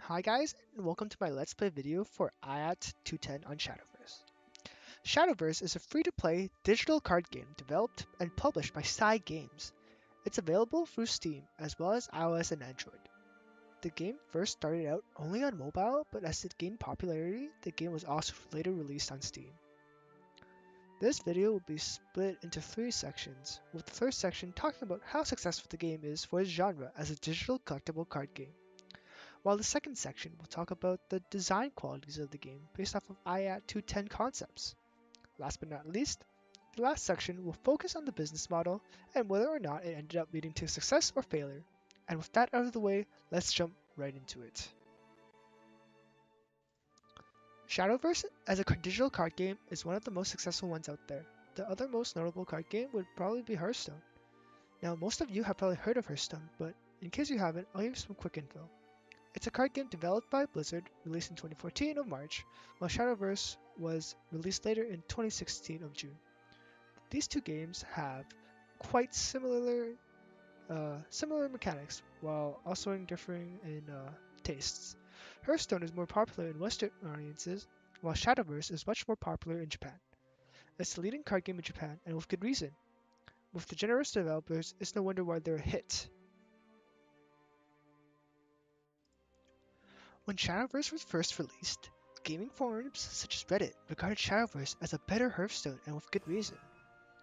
Hi guys, and welcome to my Let's Play video for IAT 210 on Shadowverse. Shadowverse is a free-to-play digital card game developed and published by Psy Games. It's available through Steam as well as iOS and Android. The game first started out only on mobile, but as it gained popularity, the game was also later released on Steam. This video will be split into 3 sections, with the first section talking about how successful the game is for its genre as a digital collectible card game, while the second section will talk about the design qualities of the game based off of IAT 210 concepts. Last but not least, the last section will focus on the business model and whether or not it ended up leading to success or failure. And with that out of the way, let's jump right into it. Shadowverse as a digital card game is one of the most successful ones out there. The other most notable card game would probably be Hearthstone. Now most of you have probably heard of Hearthstone, but in case you haven't, I'll give you some quick info. It's a card game developed by Blizzard, released in 2014 of March, while Shadowverse was released later in 2016 of June. These two games have quite similar mechanics, while also differing in tastes. Hearthstone is more popular in Western audiences, while Shadowverse is much more popular in Japan. It's the leading card game in Japan, and with good reason. With the generous developers, it's no wonder why they're a hit. When Shadowverse was first released, gaming forums such as Reddit regarded Shadowverse as a better Hearthstone, and with good reason.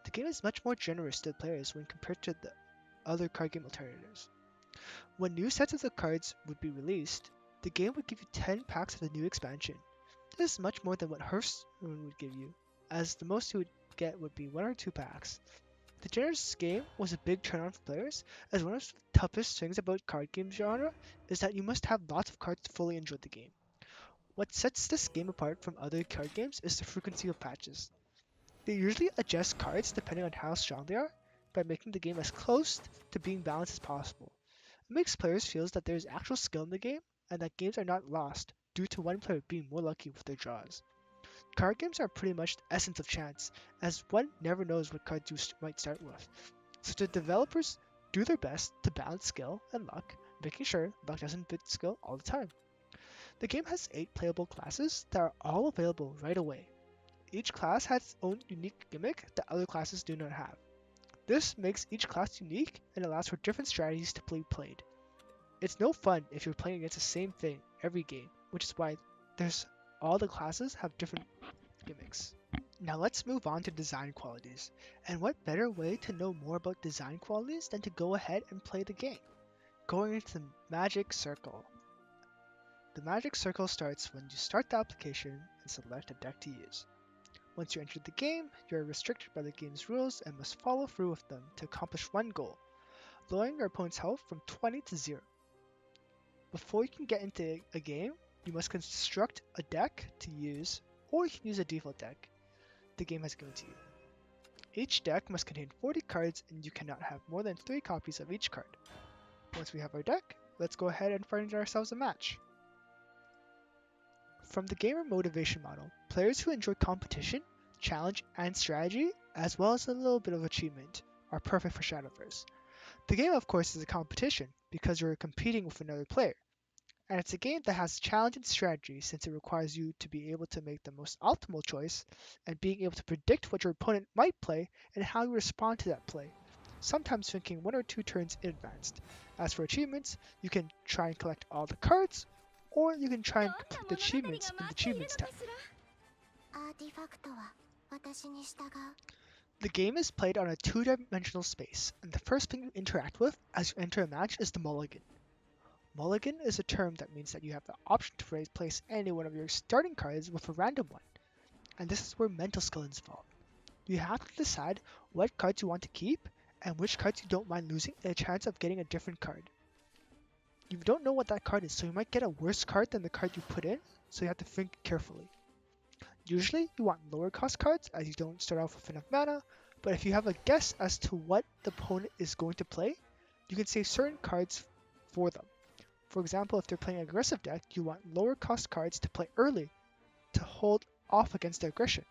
The game is much more generous to players when compared to the other card game alternatives. When new sets of the cards would be released, the game would give you 10 packs of the new expansion. This is much more than what Hearthstone would give you, as the most you would get would be 1 or 2 packs. The generous game was a big turn on for players, as one of the toughest things about card game genre is that you must have lots of cards to fully enjoy the game. What sets this game apart from other card games is the frequency of patches. They usually adjust cards depending on how strong they are, by making the game as close to being balanced as possible. It makes players feel that there is actual skill in the game, and that games are not lost due to one player being more lucky with their draws. Card games are pretty much the essence of chance, as one never knows what cards you might start with. So the developers do their best to balance skill and luck, making sure luck doesn't beat skill all the time. The game has 8 playable classes that are all available right away. Each class has its own unique gimmick that other classes do not have. This makes each class unique and allows for different strategies to be played. It's no fun if you're playing against the same thing every game, which is why all the classes have different gimmicks. Now let's move on to design qualities. And what better way to know more about design qualities than to go ahead and play the game? Going into the Magic Circle. The Magic Circle starts when you start the application and select a deck to use. Once you enter the game, you are restricted by the game's rules and must follow through with them to accomplish one goal, lowering your opponent's health from 20 to 0. Before you can get into a game, you must construct a deck to use, or you can use a default deck the game has given to you. Each deck must contain 40 cards and you cannot have more than 3 copies of each card. Once we have our deck, let's go ahead and find ourselves a match. From the gamer motivation model, players who enjoy competition, challenge, and strategy, as well as a little bit of achievement, are perfect for Shadowverse. The game, of course, is a competition because you're competing with another player. And it's a game that has challenge and strategy since it requires you to be able to make the most optimal choice and being able to predict what your opponent might play and how you respond to that play, sometimes thinking 1 or 2 turns in advance. As for achievements, you can try and collect all the cards, or you can try and complete the achievements in the Achievements tab. The game is played on a 2-dimensional space, and the first thing you interact with as you enter a match is the mulligan. Mulligan is a term that means that you have the option to replace any one of your starting cards with a random one, and this is where mental skill is involved. You have to decide what cards you want to keep and which cards you don't mind losing and a chance of getting a different card. You don't know what that card is, so you might get a worse card than the card you put in, so you have to think carefully. Usually you want lower cost cards as you don't start off with enough mana, but if you have a guess as to what the opponent is going to play, you can save certain cards for them. For example, if they're playing an aggressive deck, you want lower cost cards to play early to hold off against their aggression.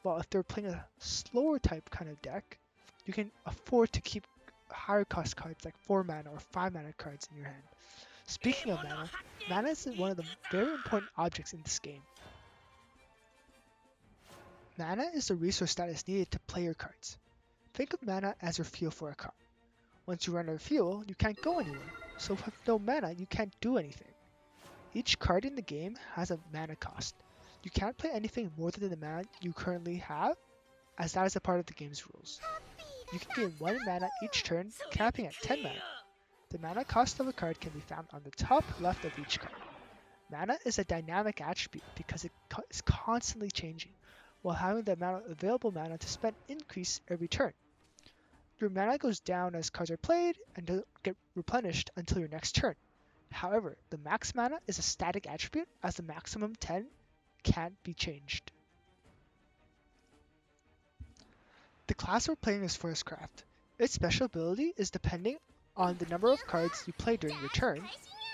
While if they're playing a slower type kind of deck, you can afford to keep higher cost cards like 4 mana or 5 mana cards in your hand. Speaking of mana, Mana is one of the very important objects in this game. Mana is the resource that is needed to play your cards. Think of mana as your fuel for a card. Once you run out of fuel, you can't go anywhere, so with no mana, you can't do anything. Each card in the game has a mana cost. You can't play anything more than the mana you currently have, as that is a part of the game's rules. You can gain 1 mana each turn, capping at 10 mana. The mana cost of a card can be found on the top left of each card. Mana is a dynamic attribute because it is constantly changing, while having the amount of available mana to spend increase every turn. Your mana goes down as cards are played and doesn't get replenished until your next turn. However, the max mana is a static attribute as the maximum 10 can't be changed. The class we're playing is Forest Craft. Its special ability is depending on the number of cards you play during your turn.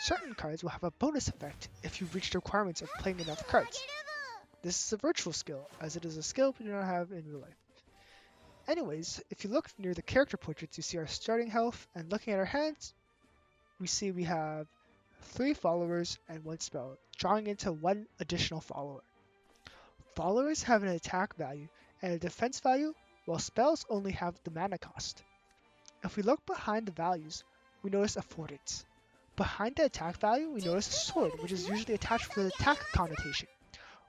Certain cards will have a bonus effect if you've reached the requirements of playing enough cards. This is a virtual skill, as it is a skill we do not have in real life. Anyways, if you look near the character portraits, you see our starting health, and looking at our hands, we see we have 3 followers and 1 spell, drawing into 1 additional follower. Followers have an attack value and a defense value, while spells only have the mana cost. If we look behind the values, we notice affordance. Behind the attack value, we notice a sword, which is usually attached with an attack connotation,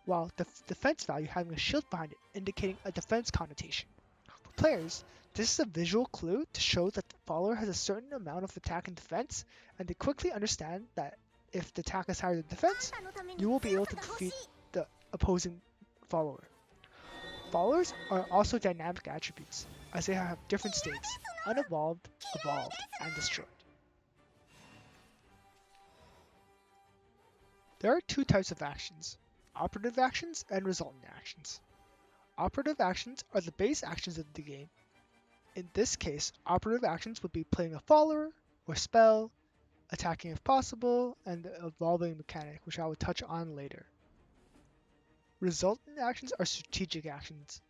while the defense value having a shield behind it, indicating a defense connotation. For players, this is a visual clue to show that the follower has a certain amount of attack and defense, and they quickly understand that if the attack is higher than defense, you will be able to defeat the opposing follower. Followers are also dynamic attributes, as they have different states: unevolved, evolved, and destroyed. There are 2 types of actions: operative actions and resultant actions. Operative actions are the base actions of the game. In this case, operative actions would be playing a follower or spell, attacking if possible, and the evolving mechanic, which I will touch on later. Resultant actions are strategic actions.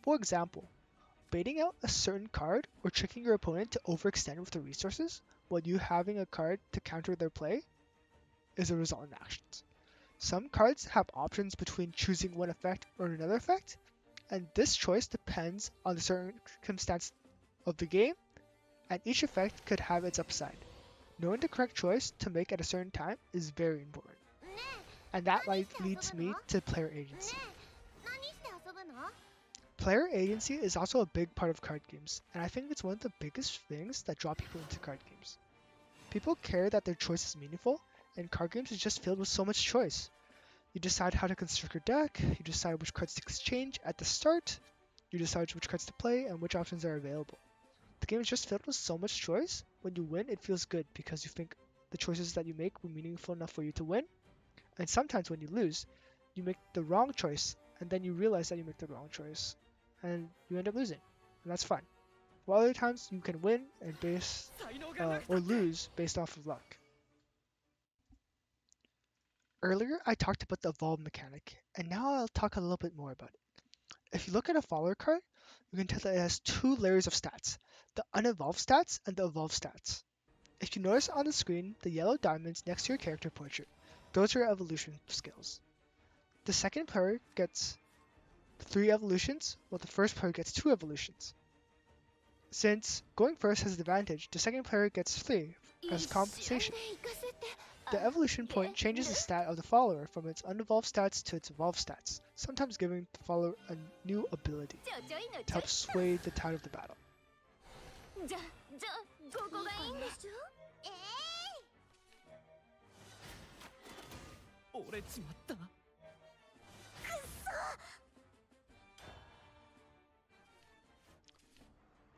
For example, baiting out a certain card or tricking your opponent to overextend with the resources while you having a card to counter their play is a resultant action. Some cards have options between choosing one effect or another effect, and this choice depends on the circumstance of the game, and each effect could have its upside. Knowing the correct choice to make at a certain time is very important. And that leads me to player agency. Player agency is also a big part of card games, and I think it's one of the biggest things that draw people into card games. People care that their choice is meaningful, and card games is just filled with so much choice. You decide how to construct your deck, you decide which cards to exchange at the start, you decide which cards to play, and which options are available. The game is just filled with so much choice. When you win, it feels good because you think the choices that you make were meaningful enough for you to win. And sometimes when you lose, you make the wrong choice, and then you realize that you make the wrong choice, and you end up losing, and that's fun. While other times you can win and or lose based off of luck. Earlier I talked about the evolve mechanic, and now I'll talk a little bit more about it. If you look at a follower card, you can tell that it has 2 layers of stats: the unevolved stats and the evolved stats. If you notice on the screen the yellow diamonds next to your character portrait, those are your evolution skills. The second player gets 3 evolutions, while the first player gets 2 evolutions. Since going first has an advantage, the second player gets 3 as compensation. The evolution point changes the stat of the follower from its unevolved stats to its evolved stats, sometimes giving the follower a new ability to help sway the tide of the battle.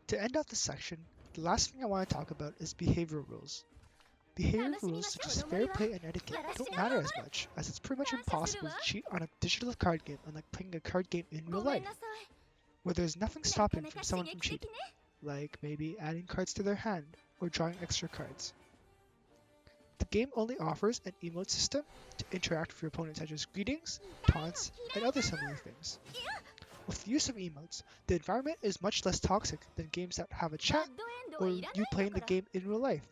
To end off this section, the last thing I want to talk about is behavioral rules. Behavioral rules such as fair play and etiquette don't matter as much, as it's pretty much impossible to cheat on a digital card game unlike playing a card game in real life, where there's nothing stopping someone from cheating, like maybe adding cards to their hand or drawing extra cards. The game only offers an emote system to interact with your opponent, such as greetings, taunts, and other similar things. With the use of emotes, the environment is much less toxic than games that have a chat or you playing the game in real life,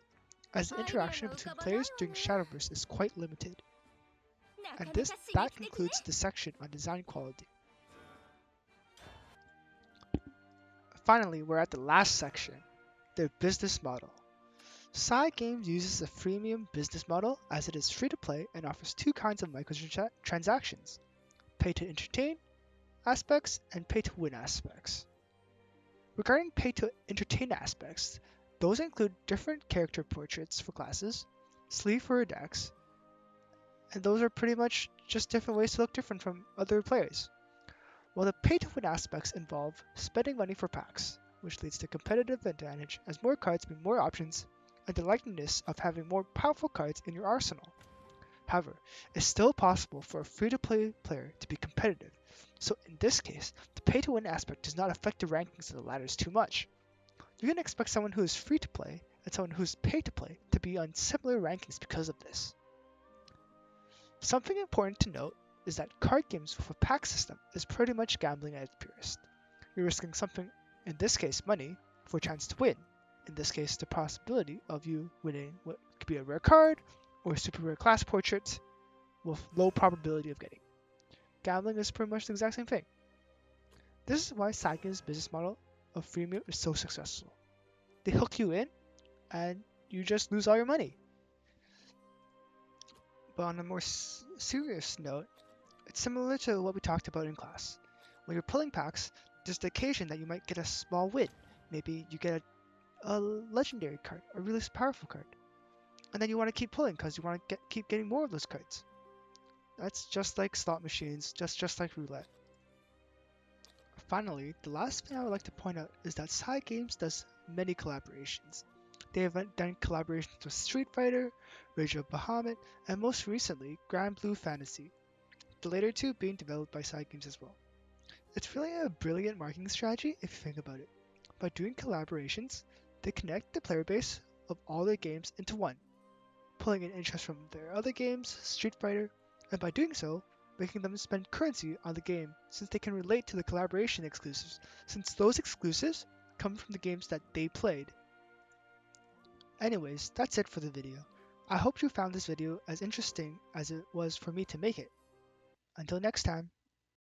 as the interaction between players during Shadowverse is quite limited. And that concludes the section on design quality. Finally, we're at the last section, their business model. Psy Games uses a freemium business model as it is free to play and offers two kinds of microtransactions, pay to entertain aspects and pay to win aspects. Regarding pay to entertain aspects, those include different character portraits for classes, sleeve for decks, and those are pretty much just different ways to look different from other players. While the pay to win aspects involve spending money for packs, which leads to competitive advantage as more cards mean more options and the likeliness of having more powerful cards in your arsenal. However, it's still possible for a free-to-play player to be competitive, so in this case, the pay-to-win aspect does not affect the rankings of the ladders too much. You can expect someone who is free-to-play and someone who is pay-to-play to be on similar rankings because of this. Something important to note is that card games with a pack system is pretty much gambling at its purest. You're risking something, in this case money, for a chance to win. In this case, the possibility of you winning what could be a rare card or a super rare class portrait with low probability of getting. Gambling is pretty much the exact same thing. This is why Saigen's business model of freemium is so successful. They hook you in and you just lose all your money. But on a more serious note, it's similar to what we talked about in class. When you're pulling packs, there's the occasion that you might get a small win. Maybe you get a legendary card, a really powerful card. And then you want to keep pulling because you want to keep getting more of those cards. That's just like slot machines, just like roulette. Finally, the last thing I would like to point out is that Psy Games does many collaborations. They have done collaborations with Street Fighter, Rage of Bahamut, and most recently, Grand Blue Fantasy, the later two being developed by Psy Games as well. It's really a brilliant marketing strategy if you think about it. By doing collaborations, they connect the player base of all their games into one, pulling in interest from their other games, Street Fighter, and by doing so, making them spend currency on the game since they can relate to the collaboration exclusives, since those exclusives come from the games that they played. Anyways, that's it for the video. I hope you found this video as interesting as it was for me to make it. Until next time.